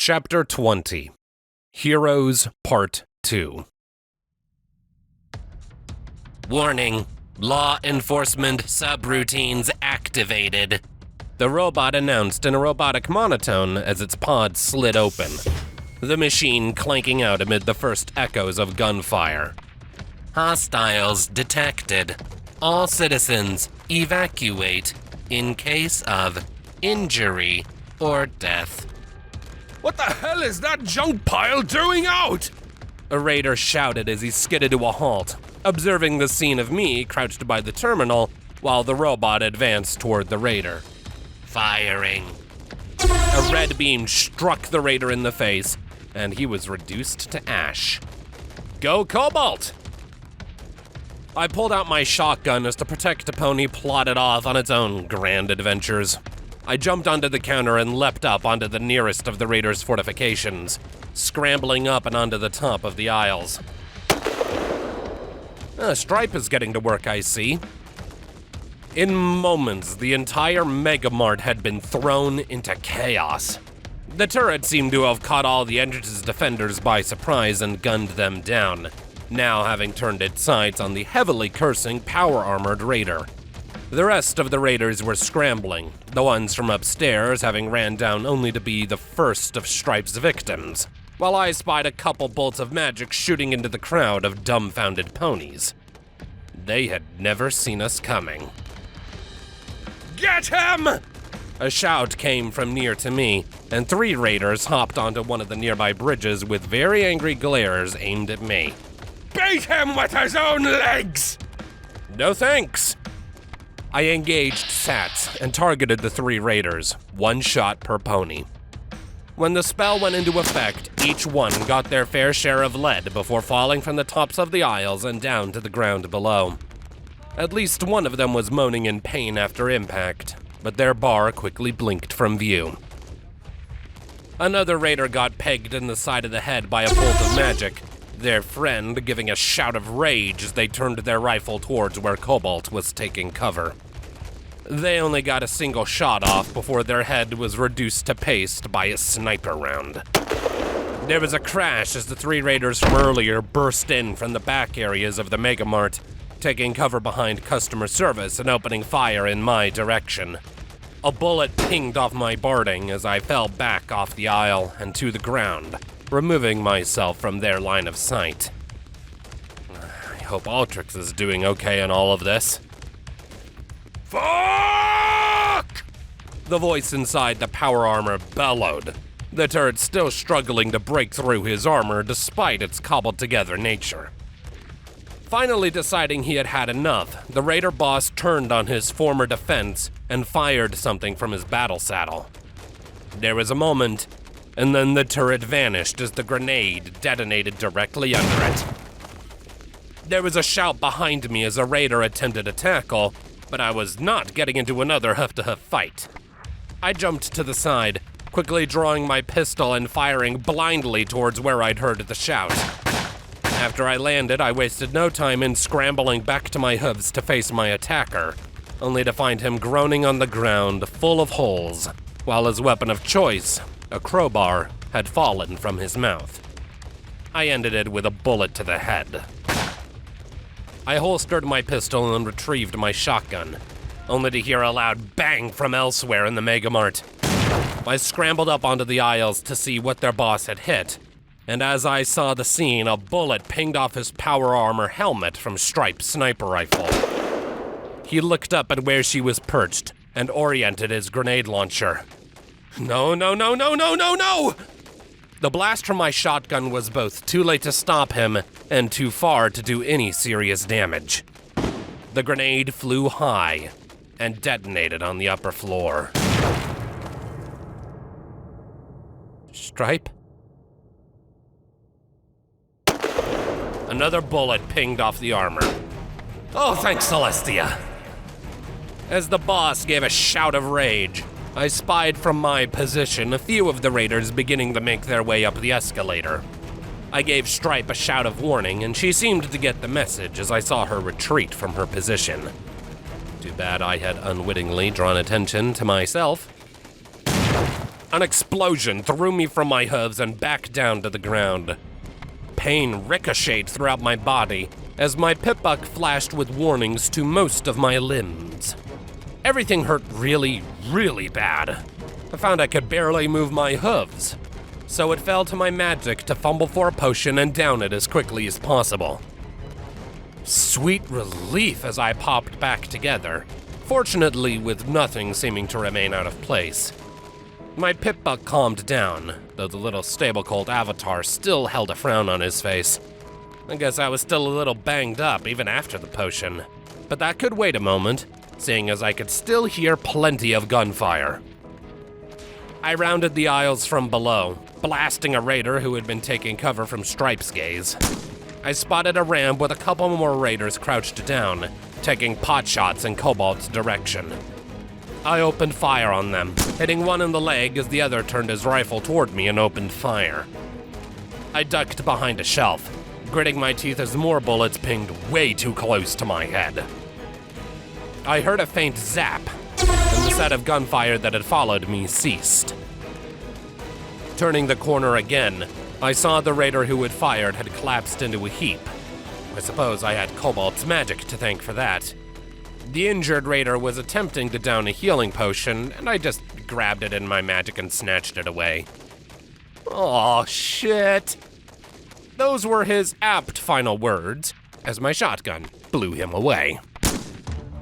Chapter 20 Heroes Part 2. Warning. Law enforcement subroutines activated. The robot announced in a robotic monotone as its pod slid open, the machine clanking out amid the first echoes of gunfire. Hostiles detected. All citizens evacuate in case of injury or death. What the hell is that junk pile doing out? A raider shouted as he skidded to a halt, observing the scene of me crouched by the terminal while the robot advanced toward the raider. Firing. A red beam struck the raider in the face, and he was reduced to ash. Go Cobalt! I pulled out my shotgun as the Protect pony plodded off on its own grand adventures. I jumped onto the counter and leapt up onto the nearest of the raiders' fortifications, scrambling up and onto the top of the aisles. Stripe is getting to work, I see. In moments, the entire Megamart had been thrown into chaos. The turret seemed to have caught all the entrance's defenders by surprise and gunned them down, now having turned its sights on the heavily cursing power-armored raider. The rest of the raiders were scrambling, the ones from upstairs having ran down only to be the first of Stripe's victims, while I spied a couple bolts of magic shooting into the crowd of dumbfounded ponies. They had never seen us coming. Get him! A shout came from near to me, and 3 raiders hopped onto one of the nearby bridges with very angry glares aimed at me. Beat him with his own legs! No thanks. I engaged Sats and targeted the 3 raiders, 1 shot per pony. When the spell went into effect, each one got their fair share of lead before falling from the tops of the aisles and down to the ground below. At least one of them was moaning in pain after impact, but their bar quickly blinked from view. Another raider got pegged in the side of the head by a bolt of magic, their friend giving a shout of rage as they turned their rifle towards where Cobalt was taking cover. They only got a single shot off before their head was reduced to paste by a sniper round. There was a crash as the 3 raiders from earlier burst in from the back areas of the Megamart, taking cover behind customer service and opening fire in my direction. A bullet pinged off my barding as I fell back off the aisle and to the ground, removing myself from their line of sight. I hope Ultrix is doing okay in all of this. Fuck! The voice inside the power armor bellowed, the turret still struggling to break through his armor despite its cobbled-together nature. Finally deciding he had had enough, the raider boss turned on his former defense and fired something from his battle saddle. There was a moment, and then the turret vanished as the grenade detonated directly under it. There was a shout behind me as a raider attempted a tackle, but I was not getting into another huff-to-huff fight. I jumped to the side, quickly drawing my pistol and firing blindly towards where I'd heard the shout. After I landed, I wasted no time in scrambling back to my hooves to face my attacker, only to find him groaning on the ground, full of holes, while his weapon of choice, a crowbar, had fallen from his mouth. I ended it with a bullet to the head. I holstered my pistol and retrieved my shotgun, only to hear a loud bang from elsewhere in the Megamart. I scrambled up onto the aisles to see what their boss had hit, and as I saw the scene, a bullet pinged off his power armor helmet from Stripe's sniper rifle. He looked up at where she was perched and oriented his grenade launcher. No, no, no, no, no, no, no! The blast from my shotgun was both too late to stop him and too far to do any serious damage. The grenade flew high and detonated on the upper floor. Stripe? Another bullet pinged off the armor. Oh, thanks, Celestia. As the boss gave a shout of rage, I spied from my position a few of the raiders beginning to make their way up the escalator. I gave Stripe a shout of warning, and she seemed to get the message as I saw her retreat from her position. Too bad I had unwittingly drawn attention to myself. An explosion threw me from my hooves and back down to the ground. Pain ricocheted throughout my body as my pip-buck flashed with warnings to most of my limbs. Everything hurt really, really bad. I found I could barely move my hooves, so it fell to my magic to fumble for a potion and down it as quickly as possible. Sweet relief as I popped back together, fortunately with nothing seeming to remain out of place. My pip-buck calmed down, though the little stable-colt avatar still held a frown on his face. I guess I was still a little banged up even after the potion, but that could wait a moment, seeing as I could still hear plenty of gunfire. I rounded the aisles from below, blasting a raider who had been taking cover from Stripe's gaze. I spotted a ram with a couple more raiders crouched down, taking pot shots in Cobalt's direction. I opened fire on them, hitting one in the leg as the other turned his rifle toward me and opened fire. I ducked behind a shelf, gritting my teeth as more bullets pinged way too close to my head. I heard a faint zap, and the set of gunfire that had followed me ceased. Turning the corner again, I saw the raider who had fired had collapsed into a heap. I suppose I had Cobalt's magic to thank for that. The injured raider was attempting to down a healing potion, and I just grabbed it in my magic and snatched it away. Aw, shit. Those were his apt final words, as my shotgun blew him away.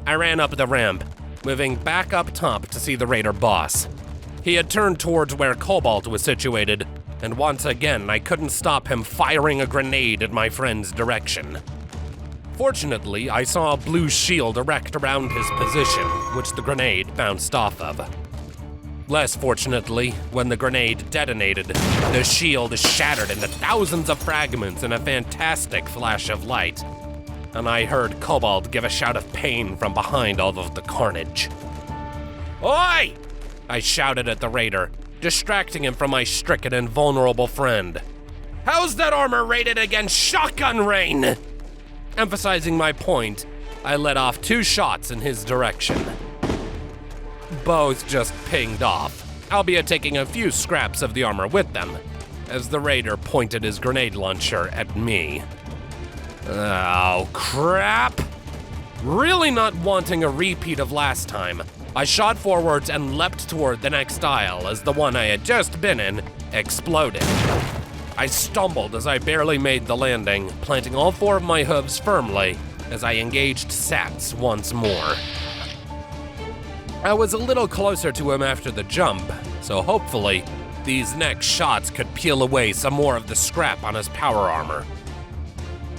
I ran up the ramp, moving back up top to see the raider boss. He had turned towards where Cobalt was situated, and once again I couldn't stop him firing a grenade in my friend's direction. Fortunately, I saw a blue shield erect around his position, which the grenade bounced off of. Less fortunately, when the grenade detonated, the shield shattered into thousands of fragments in a fantastic flash of light, and I heard Cobalt give a shout of pain from behind all of the carnage. "Oi!" I shouted at the raider, distracting him from my stricken and vulnerable friend. "How's that armor rated against shotgun rain?" Emphasizing my point, I let off 2 shots in his direction. Both just pinged off, albeit taking a few scraps of the armor with them, as the raider pointed his grenade launcher at me. Oh, crap! Really not wanting a repeat of last time, I shot forwards and leapt toward the next aisle as the one I had just been in exploded. I stumbled as I barely made the landing, planting all 4 of my hooves firmly as I engaged Sats once more. I was a little closer to him after the jump, so hopefully these next shots could peel away some more of the scrap on his power armor.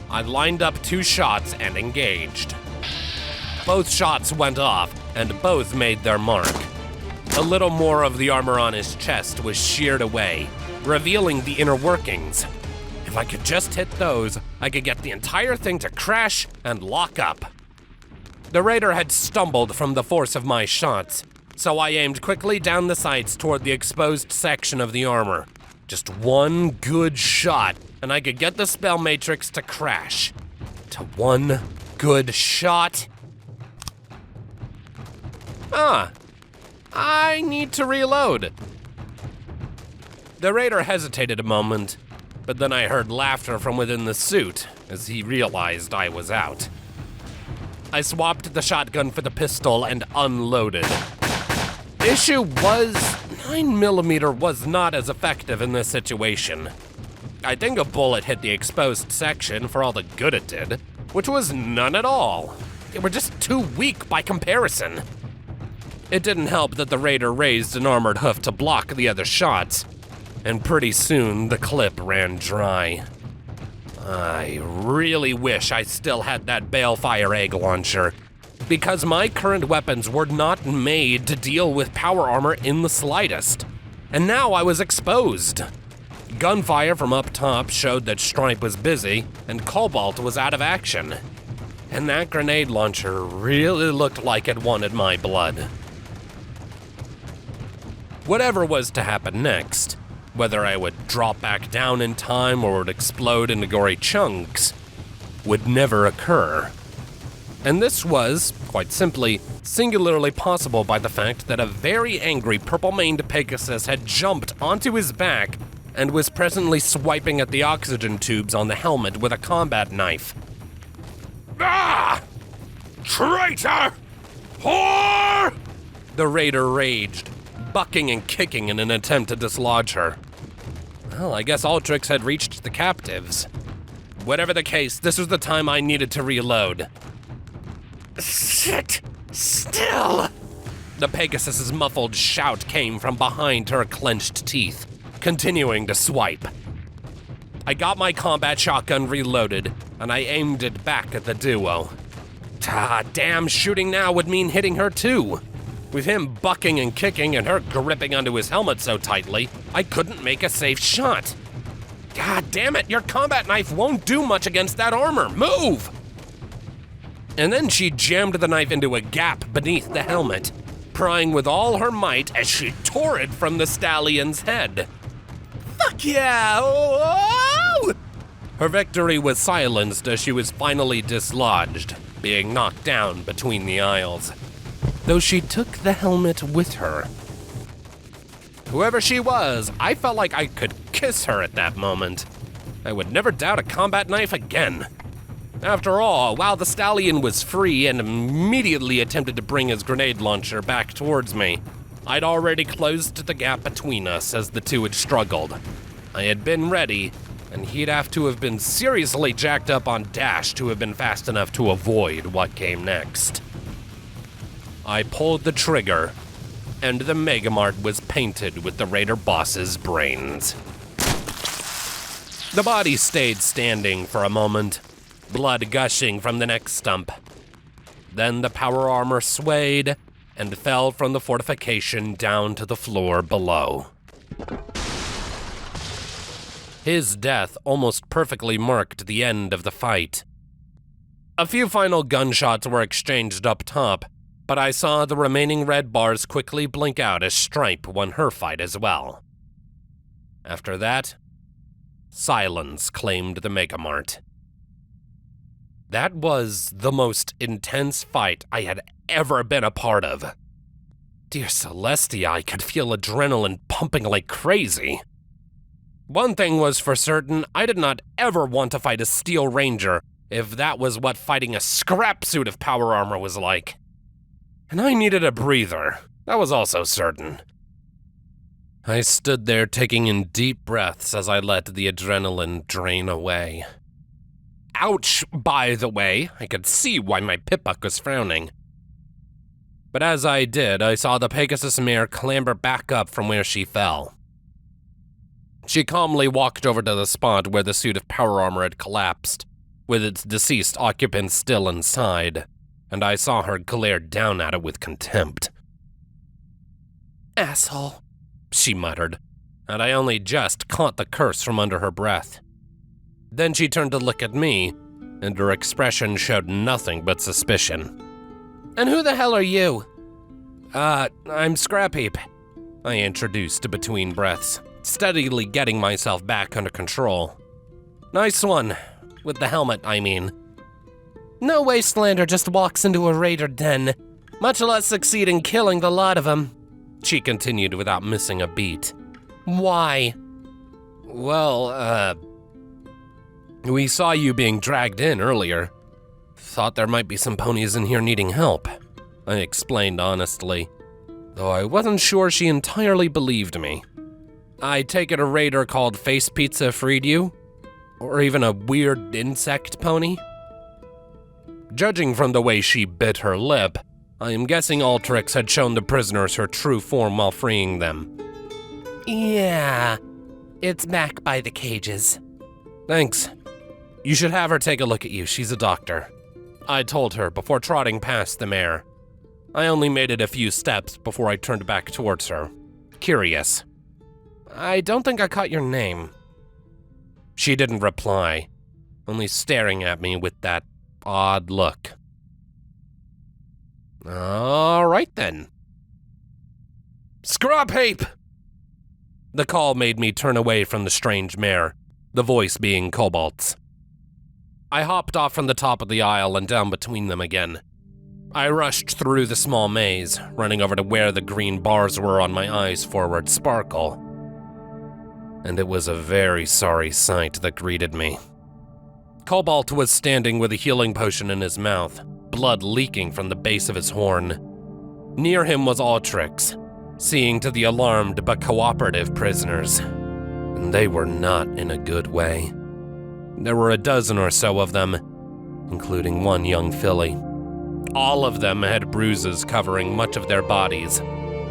I lined up 2 shots and engaged. Both shots went off, and both made their mark. A little more of the armor on his chest was sheared away, revealing the inner workings. If I could just hit those, I could get the entire thing to crash and lock up. The raider had stumbled from the force of my shots, so I aimed quickly down the sights toward the exposed section of the armor. Just one good shot, and I could get the spell matrix to crash. To one good shot. I need to reload. The raider hesitated a moment, but then I heard laughter from within the suit as he realized I was out. I swapped the shotgun for the pistol and unloaded. Issue was 9mm was not as effective in this situation. I think a bullet hit the exposed section for all the good it did, which was none at all. They were just too weak by comparison. It didn't help that the raider raised an armored hoof to block the other shots, and pretty soon the clip ran dry. I really wish I still had that balefire egg launcher, because my current weapons were not made to deal with power armor in the slightest, and now I was exposed. Gunfire from up top showed that Stripe was busy and Cobalt was out of action, and that grenade launcher really looked like it wanted my blood. Whatever was to happen next, whether I would drop back down in time or would explode into gory chunks, would never occur. And this was, quite simply, singularly possible by the fact that a very angry purple-maned Pegasus had jumped onto his back and was presently swiping at the oxygen tubes on the helmet with a combat knife. Ah! Traitor! Whore! The raider raged, bucking and kicking in an attempt to dislodge her. Well, I guess Ultrix had reached the captives. Whatever the case, this was the time I needed to reload. Sit still! The Pegasus's muffled shout came from behind her clenched teeth, continuing to swipe. I got my combat shotgun reloaded, and I aimed it back at the duo. Damn, shooting now would mean hitting her too. With him bucking and kicking and her gripping onto his helmet so tightly, I couldn't make a safe shot. God damn it, your combat knife won't do much against that armor. Move! And then she jammed the knife into a gap beneath the helmet, prying with all her might as she tore it from the stallion's head. Fuck yeah! Oh! Her victory was silenced as she was finally dislodged, being knocked down between the aisles. Though she took the helmet with her. Whoever she was, I felt like I could kiss her at that moment. I would never doubt a combat knife again. After all, while the stallion was free and immediately attempted to bring his grenade launcher back towards me, I'd already closed the gap between us as the two had struggled. I had been ready, and he'd have to have been seriously jacked up on dash to have been fast enough to avoid what came next. I pulled the trigger, and the Megamart was painted with the Raider boss's brains. The body stayed standing for a moment, blood gushing from the neck stump. Then the power armor swayed and fell from the fortification down to the floor below. His death almost perfectly marked the end of the fight. A few final gunshots were exchanged up top, but I saw the remaining red bars quickly blink out as Stripe won her fight as well. After that, silence claimed the Megamart. That was the most intense fight I had ever been a part of. Dear Celestia, I could feel adrenaline pumping like crazy. One thing was for certain, I did not ever want to fight a Steel Ranger if that was what fighting a scrap suit of power armor was like. And I needed a breather. That was also certain. I stood there taking in deep breaths as I let the adrenaline drain away. Ouch, by the way. I could see why my Pipbuck was frowning. But as I did, I saw the Pegasus mare clamber back up from where she fell. She calmly walked over to the spot where the suit of power armor had collapsed, with its deceased occupant still inside, and I saw her glare down at it with contempt. "Asshole," she muttered, and I only just caught the curse from under her breath. Then she turned to look at me, and her expression showed nothing but suspicion. "And who the hell are you?" I'm Scrapheap," I introduced between breaths, steadily getting myself back under control. "Nice one. With the helmet, I mean." "No wastelander just walks into a raider den, much less succeed in killing the lot of them," she continued without missing a beat. "Why?" "Well, we saw you being dragged in earlier. Thought there might be some ponies in here needing help," I explained honestly, though I wasn't sure she entirely believed me. "I take it a raider called Face Pizza freed you? Or even a weird insect pony?" Judging from the way she bit her lip, I am guessing Ultrix had shown the prisoners her true form while freeing them. "Yeah, it's back by the cages." "Thanks. You should have her take a look at you, she's a doctor," I told her before trotting past the mare. I only made it a few steps before I turned back towards her, curious. "I don't think I caught your name." She didn't reply, only staring at me with that odd look. "All right then." "Scrapheap!" The call made me turn away from the strange mare, the voice being Cobalt's. I hopped off from the top of the aisle and down between them again. I rushed through the small maze, running over to where the green bars were on my eyes forward sparkle. And it was a very sorry sight that greeted me. Cobalt was standing with a healing potion in his mouth, blood leaking from the base of his horn. Near him was Altrix, seeing to the alarmed but cooperative prisoners. And they were not in a good way. There were a dozen or so of them, including one young filly. All of them had bruises covering much of their bodies,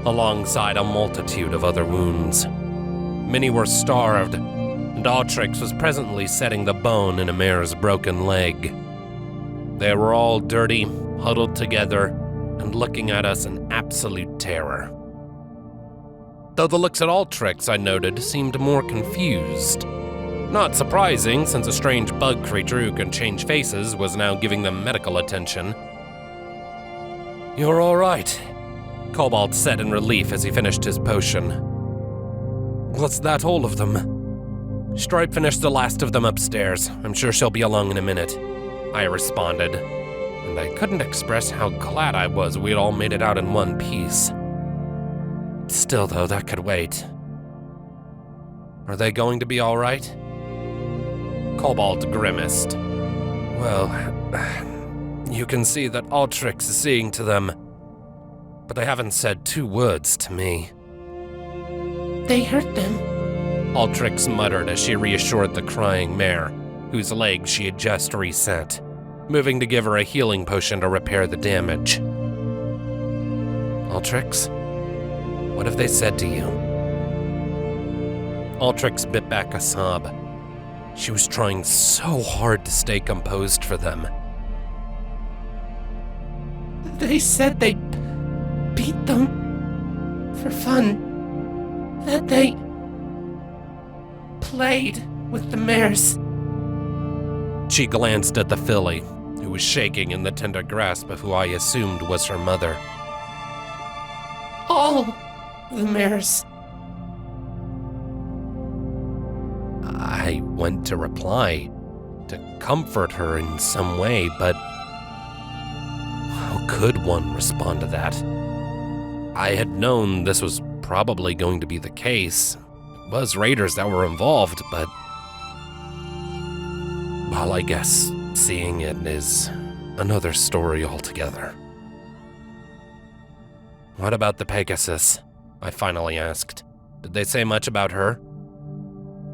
alongside a multitude of other wounds. Many were starved, and Altrix was presently setting the bone in a mare's broken leg. They were all dirty, huddled together, and looking at us in absolute terror. Though the looks at Altrix, I noted, seemed more confused. Not surprising, since a strange bug creature who can change faces was now giving them medical attention. "You're all right," Cobalt said in relief as he finished his potion. "Was that all of them?" "Stripe finished the last of them upstairs. I'm sure she'll be along in a minute," I responded, and I couldn't express how glad I was we'd all made it out in one piece. Still, though, that could wait. "Are they going to be all right?" Cobalt grimaced. "Well, you can see that Altrix is seeing to them, but they haven't said 2 words to me." "They hurt them," Altrix muttered as she reassured the crying mare, whose leg she had just reset, moving to give her a healing potion to repair the damage. "Altrix, what have they said to you?" Altrix bit back a sob. She was trying so hard to stay composed for them. "They said they beat them for fun. That they played with the mares." She glanced at the filly, who was shaking in the tender grasp of who I assumed was her mother. "All the mares." I went to reply, to comfort her in some way, but how could one respond to that? I had known this was probably going to be the case. It was raiders that were involved, but... well, I guess seeing it is another story altogether. "What about the Pegasus?" I finally asked. "Did they say much about her?"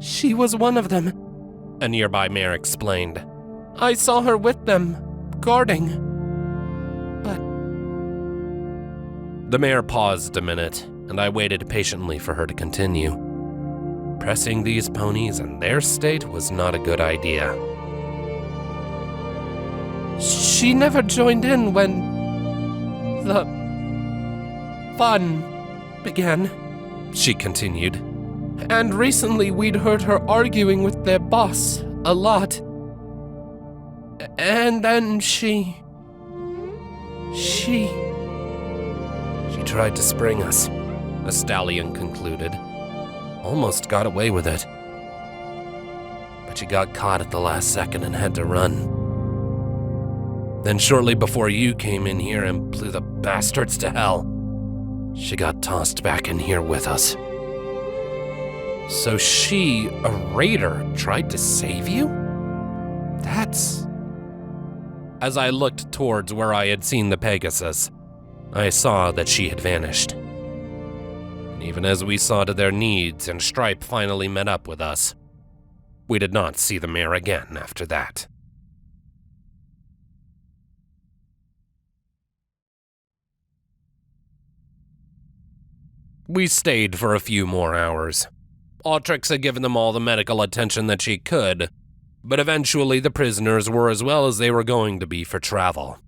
"She was one of them," a nearby mare explained. "I saw her with them, guarding. But..." The mare paused a minute, and I waited patiently for her to continue. Pressing these ponies in their state was not a good idea. "She never joined in when the fun began," she continued. "And recently we'd heard her arguing with their boss a lot. And then she tried to spring us," the stallion concluded. "Almost got away with it. But she got caught at the last second and had to run. Then shortly before you came in here and blew the bastards to hell, she got tossed back in here with us." "So she, a raider, tried to save you?" "That's..." As I looked towards where I had seen the Pegasus, I saw that she had vanished. And even as we saw to their needs and Stripe finally met up with us, we did not see the mare again after that. We stayed for a few more hours. Altrix had given them all the medical attention that she could, but eventually the prisoners were as well as they were going to be for travel.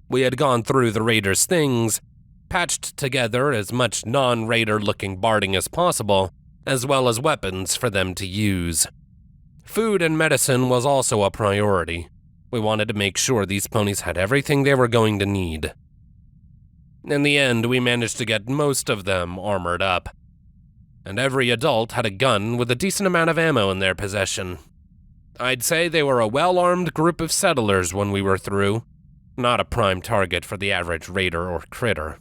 We had gone through the raiders' things, patched together as much non-raider-looking barding as possible, as well as weapons for them to use. Food and medicine was also a priority. We wanted to make sure these ponies had everything they were going to need. In the end, we managed to get most of them armored up, and every adult had a gun with a decent amount of ammo in their possession. I'd say they were a well-armed group of settlers when we were through, not a prime target for the average raider or critter.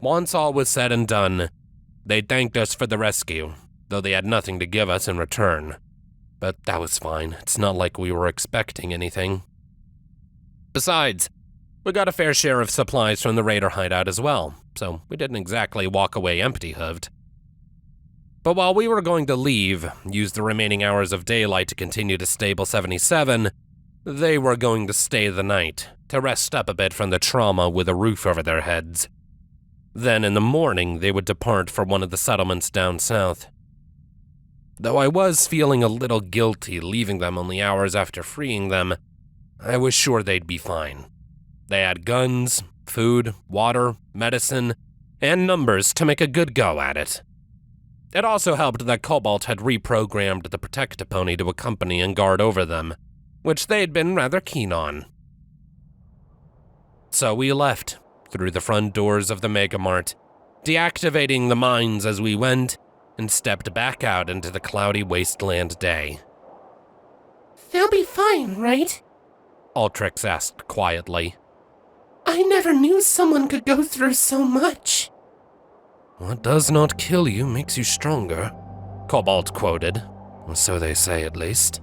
Once all was said and done, they thanked us for the rescue, though they had nothing to give us in return. But that was fine. It's not like we were expecting anything. Besides, we got a fair share of supplies from the raider hideout as well, so we didn't exactly walk away empty-hooved. But while we were going to leave, use the remaining hours of daylight to continue to Stable 77, they were going to stay the night, to rest up a bit from the trauma with a roof over their heads. Then in the morning, they would depart for one of the settlements down south. Though I was feeling a little guilty leaving them only hours after freeing them, I was sure they'd be fine. They had guns, food, water, medicine, and numbers to make a good go at it. It also helped that Cobalt had reprogrammed the Protect-A-Pony to accompany and guard over them, which they'd been rather keen on. So we left, through the front doors of the Megamart, deactivating the mines as we went, and stepped back out into the cloudy wasteland day. They'll be fine, right? Ultrix asked quietly. I never knew someone could go through so much. What does not kill you makes you stronger, Cobalt quoted. So they say, at least.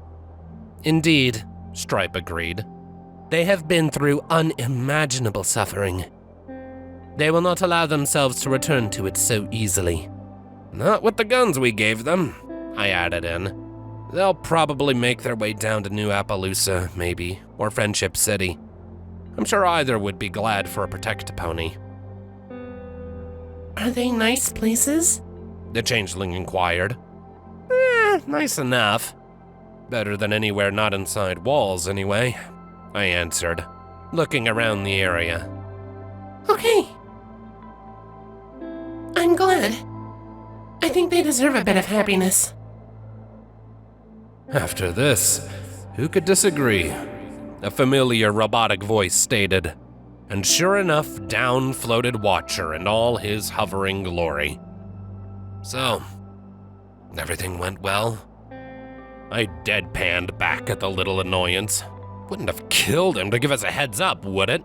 Indeed, Stripe agreed. They have been through unimaginable suffering. They will not allow themselves to return to it so easily. Not with the guns we gave them, I added in. They'll probably make their way down to New Appaloosa, maybe, or Friendship City. I'm sure either would be glad for a Protect-A-Pony. Are they nice places? The changeling inquired. Nice enough. Better than anywhere not inside walls, anyway, I answered, looking around the area. Okay. I'm glad. I think they deserve a bit of happiness. After this, who could disagree? A familiar robotic voice stated, and sure enough, down floated Watcher in all his hovering glory. So, everything went well? I deadpanned back at the little annoyance. Wouldn't have killed him to give us a heads up, would it?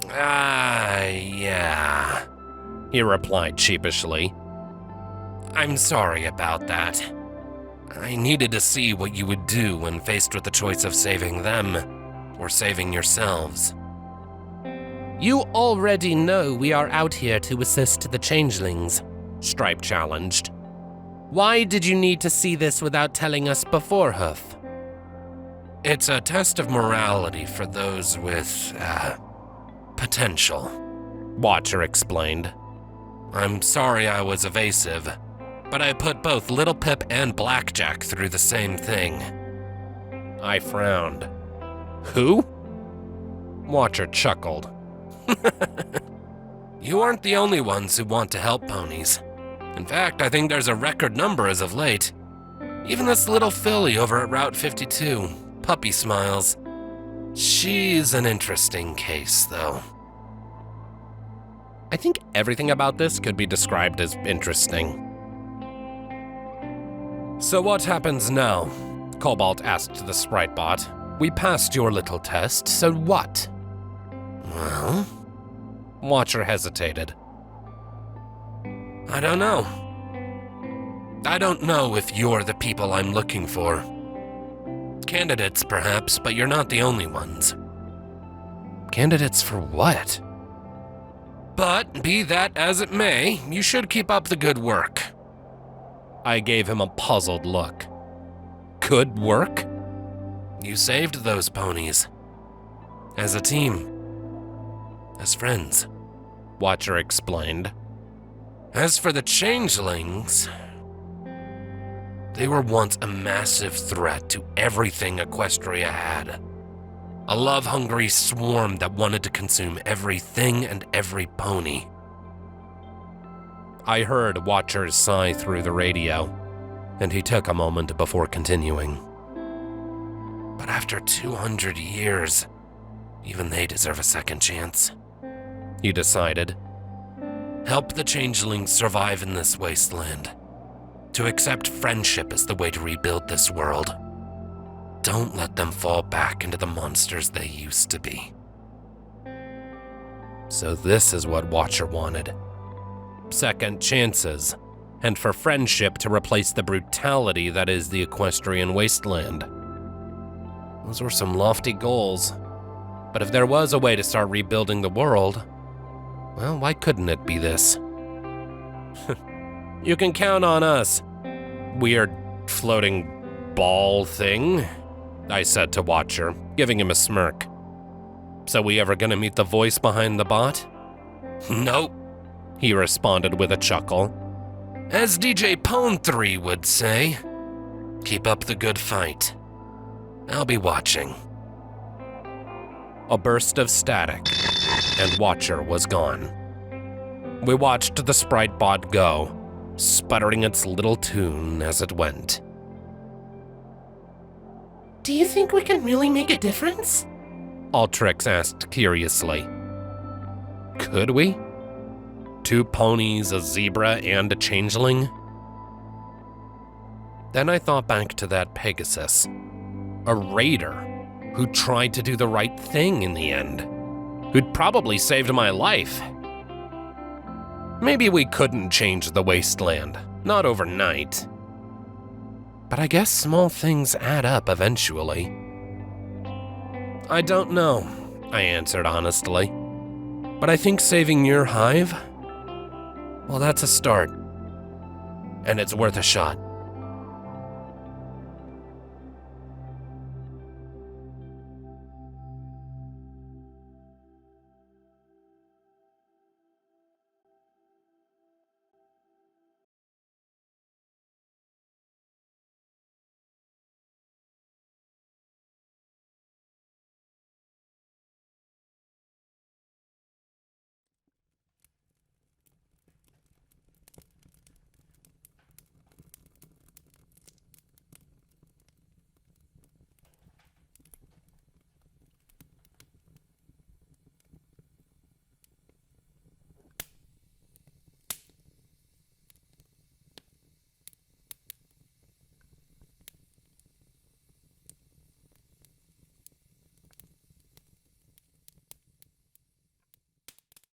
Yeah, he replied sheepishly. I'm sorry about that. I needed to see what you would do when faced with the choice of saving them or saving yourselves. You already know we are out here to assist the changelings, Stripe challenged. Why did you need to see this without telling us before, Hoof? It's a test of morality for those with, potential, Watcher explained. I'm sorry I was evasive, but I put both Little Pip and Blackjack through the same thing. I frowned. Who? Watcher chuckled. You aren't the only ones who want to help ponies. In fact, I think there's a record number as of late. Even this little filly over at Route 52, Puppy Smiles. She's an interesting case, though. I think everything about this could be described as interesting. So what happens now? Cobalt asked the sprite bot. We passed your little test, so what? Well? Watcher hesitated. I don't know. I don't know if you're the people I'm looking for. Candidates, perhaps, but you're not the only ones. Candidates for what? But, be that as it may, you should keep up the good work. I gave him a puzzled look. Good work? You saved those ponies. As a team. As friends, Watcher explained. As for the changelings, they were once a massive threat to everything Equestria had. A love-hungry swarm that wanted to consume everything and every pony. I heard Watcher's sigh through the radio, and he took a moment before continuing. But after 200 years, even they deserve a second chance, he decided. Help the changelings survive in this wasteland. To accept friendship is the way to rebuild this world. Don't let them fall back into the monsters they used to be. So this is what Watcher wanted. Second chances, and for friendship to replace the brutality that is the Equestrian wasteland. Those were some lofty goals, but if there was a way to start rebuilding the world, well, why couldn't it be this? You can count on us, weird floating ball thing, I said to Watcher, giving him a smirk. So we ever gonna meet the voice behind the bot? Nope, he responded with a chuckle. As DJ Pone3 would say, keep up the good fight. I'll be watching. A burst of static, and Watcher was gone. We watched the sprite bot go, sputtering its little tune as it went. Do you think we can really make a difference? Ultrix asked curiously. Could we? 2 ponies, a zebra, and a changeling? Then I thought back to that Pegasus, a raider who tried to do the right thing in the end, who'd probably saved my life. Maybe we couldn't change the wasteland, not overnight. But I guess small things add up eventually. I don't know, I answered honestly. But I think saving your hive, well, that's a start. And it's worth a shot.